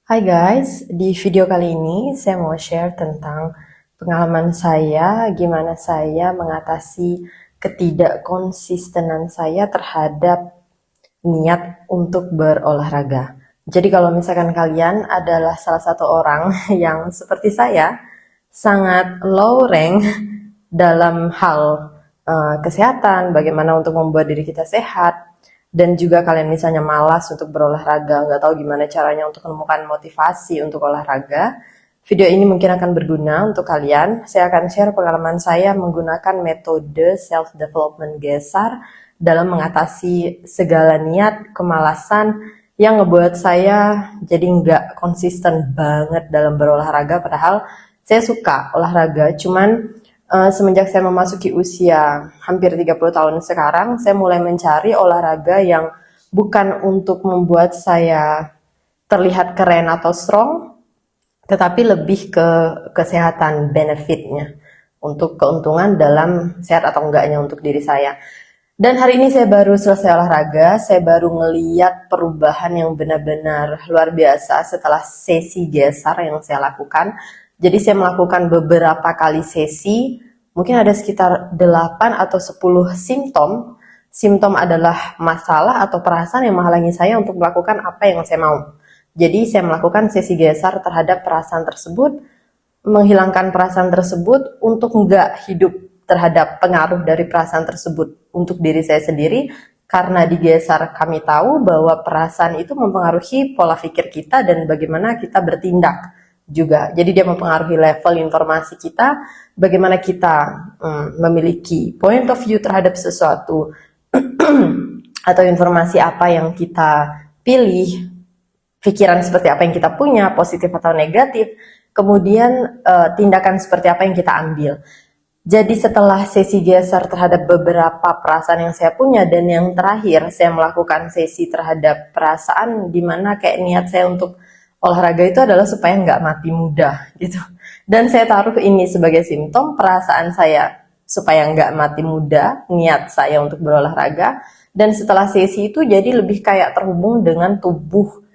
Hai guys, di video kali ini saya mau share tentang pengalaman saya, gimana saya mengatasi ketidakkonsistenan saya terhadap niat untuk berolahraga. Jadi kalau misalkan kalian adalah salah satu orang yang seperti saya, sangat low rank dalam hal kesehatan, bagaimana untuk membuat diri kita sehat, dan juga kalian misalnya malas untuk berolahraga, nggak tahu gimana caranya untuk menemukan motivasi untuk olahraga, video ini mungkin akan berguna untuk kalian. Saya akan share pengalaman saya menggunakan metode self-development GESAR dalam mengatasi segala niat, kemalasan, yang ngebuat saya jadi nggak konsisten banget dalam berolahraga, padahal saya suka olahraga, cuman semenjak saya memasuki usia hampir 30 tahun sekarang, saya mulai mencari olahraga yang bukan untuk membuat saya terlihat keren atau strong, tetapi lebih ke kesehatan, benefitnya, untuk keuntungan dalam sehat atau enggaknya untuk diri saya. Dan hari ini saya baru selesai olahraga, saya baru ngeliat perubahan yang benar-benar luar biasa setelah sesi GESAR yang saya lakukan. Jadi saya melakukan beberapa kali sesi, mungkin ada sekitar 8 atau 10 simptom. Simptom adalah masalah atau perasaan yang menghalangi saya untuk melakukan apa yang saya mau. Jadi saya melakukan sesi GESAR terhadap perasaan tersebut, menghilangkan perasaan tersebut untuk nggak hidup terhadap pengaruh dari perasaan tersebut untuk diri saya sendiri, karena di GESAR kami tahu bahwa perasaan itu mempengaruhi pola pikir kita dan bagaimana kita bertindak juga. Jadi dia mempengaruhi level informasi kita, bagaimana kita memiliki point of view terhadap sesuatu atau informasi apa yang kita pilih, pikiran seperti apa yang kita punya, positif atau negatif, kemudian tindakan seperti apa yang kita ambil. Jadi setelah sesi GESAR terhadap beberapa perasaan yang saya punya, dan yang terakhir saya melakukan sesi terhadap perasaan dimana kayak niat saya untuk olahraga itu adalah supaya nggak mati muda gitu. Dan saya taruh ini sebagai simptom perasaan saya supaya nggak mati muda, niat saya untuk berolahraga. Dan setelah sesi itu jadi lebih kayak terhubung dengan tubuh,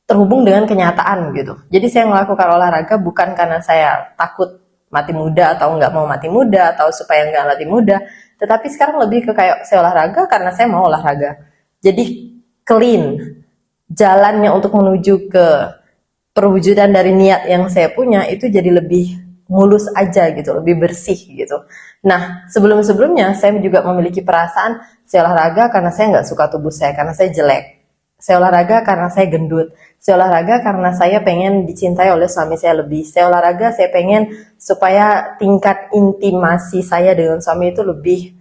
terhubung dengan kenyataan gitu. Jadi saya melakukan olahraga bukan karena saya takut mati muda atau nggak mau mati muda atau supaya nggak mati muda, tetapi sekarang lebih ke kayak saya olahraga karena saya mau olahraga. Jadi clean, jalannya untuk menuju ke perwujudan dari niat yang saya punya itu jadi lebih mulus aja gitu, lebih bersih gitu. Nah, sebelum-sebelumnya saya juga memiliki perasaan saya olahraga karena saya nggak suka tubuh saya, karena saya jelek. Saya olahraga karena saya gendut. Saya olahraga karena saya pengen dicintai oleh suami saya lebih. Saya olahraga, saya pengen supaya tingkat intimasi saya dengan suami itu lebih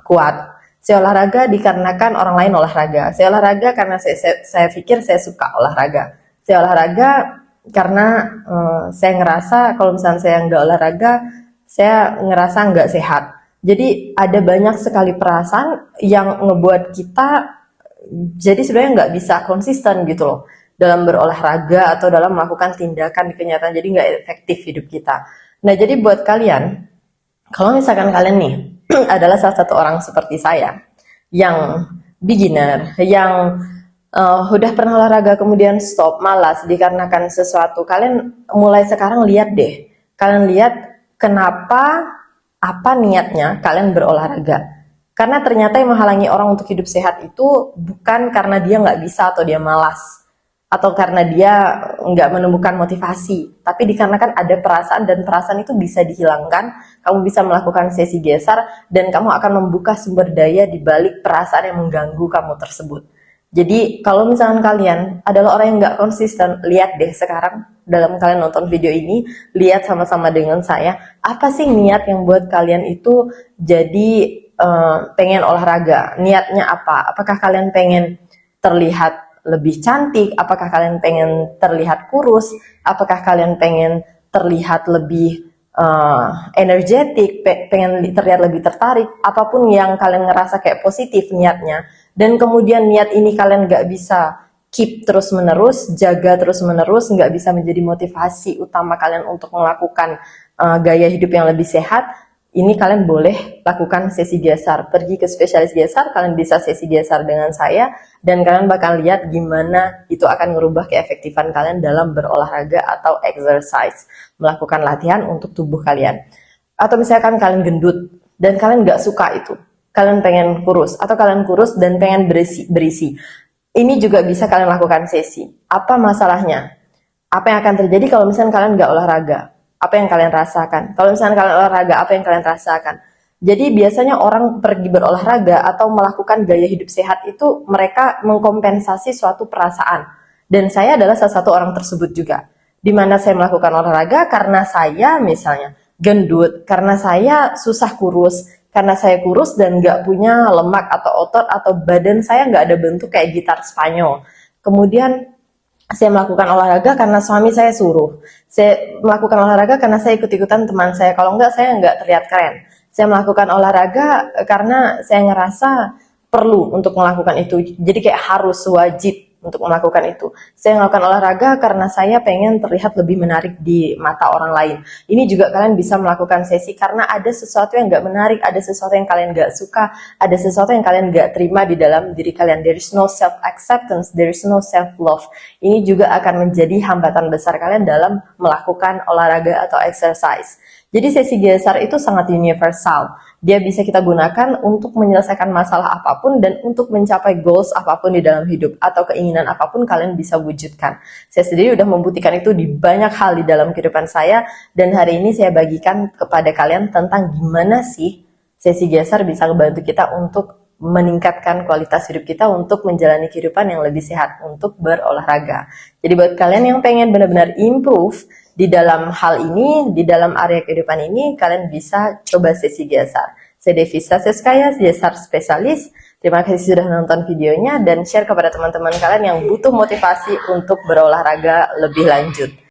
kuat. Saya olahraga dikarenakan orang lain olahraga. Saya olahraga karena saya pikir saya suka olahraga. Saya olahraga karena saya ngerasa kalau misalnya saya nggak olahraga, saya ngerasa nggak sehat. Jadi ada banyak sekali perasaan yang ngebuat kita jadi sebenarnya nggak bisa konsisten gitu loh dalam berolahraga atau dalam melakukan tindakan di kenyataan, jadi nggak efektif hidup kita. Nah, jadi buat kalian, kalau misalkan kalian nih adalah salah satu orang seperti saya yang beginner, yang udah pernah olahraga kemudian stop, malas dikarenakan sesuatu, kalian mulai sekarang lihat deh, kalian lihat kenapa, apa niatnya kalian berolahraga. Karena ternyata yang menghalangi orang untuk hidup sehat itu bukan karena dia nggak bisa atau dia malas, atau karena dia nggak menemukan motivasi, tapi dikarenakan ada perasaan, dan perasaan itu bisa dihilangkan. Kamu bisa melakukan sesi GESAR dan kamu akan membuka sumber daya di balik perasaan yang mengganggu kamu tersebut. Jadi kalau misalkan kalian adalah orang yang nggak konsisten, lihat deh sekarang dalam kalian nonton video ini, lihat sama-sama dengan saya, apa sih niat yang buat kalian itu jadi pengen olahraga. Niatnya apa? Apakah kalian pengen terlihat lebih cantik? Apakah kalian pengen terlihat kurus? Apakah kalian pengen terlihat lebih energetik, pengen terlihat lebih tertarik? Apapun yang kalian ngerasa kayak positif niatnya, dan kemudian niat ini kalian gak bisa keep terus menerus, jaga terus menerus, gak bisa menjadi motivasi utama kalian untuk melakukan gaya hidup yang lebih sehat, ini kalian boleh lakukan sesi gesar. Pergi ke spesialis gesar, kalian bisa sesi gesar dengan saya, dan kalian bakal lihat gimana itu akan merubah keefektifan kalian dalam berolahraga atau exercise, melakukan latihan untuk tubuh kalian. Atau misalkan kalian gendut dan kalian nggak suka itu, kalian pengen kurus, atau kalian kurus dan pengen berisi. Ini juga bisa kalian lakukan sesi. Apa masalahnya? Apa yang akan terjadi kalau misalnya kalian nggak olahraga? Apa yang kalian rasakan? Kalau misalnya kalian olahraga, apa yang kalian rasakan? Jadi biasanya orang pergi berolahraga atau melakukan gaya hidup sehat itu mereka mengkompensasi suatu perasaan. Dan saya adalah salah satu orang tersebut juga. Di mana saya melakukan olahraga karena saya misalnya gendut, karena saya susah kurus, karena saya kurus dan nggak punya lemak atau otot atau badan saya nggak ada bentuk kayak gitar Spanyol. Kemudian saya melakukan olahraga karena suami saya suruh. Saya melakukan olahraga karena saya ikut-ikutan teman saya. Kalau enggak, saya enggak terlihat keren. Saya melakukan olahraga karena saya ngerasa perlu untuk melakukan itu. Jadi kayak harus, wajib untuk melakukan itu. Saya melakukan olahraga karena saya pengen terlihat lebih menarik di mata orang lain. Ini juga kalian bisa melakukan sesi karena ada sesuatu yang nggak menarik, ada sesuatu yang kalian nggak suka, ada sesuatu yang kalian nggak terima di dalam diri kalian. There is no self-acceptance, there is no self-love. Ini juga akan menjadi hambatan besar kalian dalam melakukan olahraga atau exercise. Jadi sesi gesar itu sangat universal. Dia bisa kita gunakan untuk menyelesaikan masalah apapun dan untuk mencapai goals apapun di dalam hidup atau keinginan apapun kalian bisa wujudkan. Saya sendiri udah membuktikan itu di banyak hal di dalam kehidupan saya, dan hari ini saya bagikan kepada kalian tentang gimana sih sesi gesar bisa membantu kita untuk meningkatkan kualitas hidup kita, untuk menjalani kehidupan yang lebih sehat, untuk berolahraga. Jadi buat kalian yang pengen benar-benar improve di dalam hal ini, di dalam area kehidupan ini, kalian bisa coba sesi gesar. Saya Devisa Seskaya, gesar spesialis. Terima kasih sudah nonton videonya dan share kepada teman-teman kalian yang butuh motivasi untuk berolahraga lebih lanjut.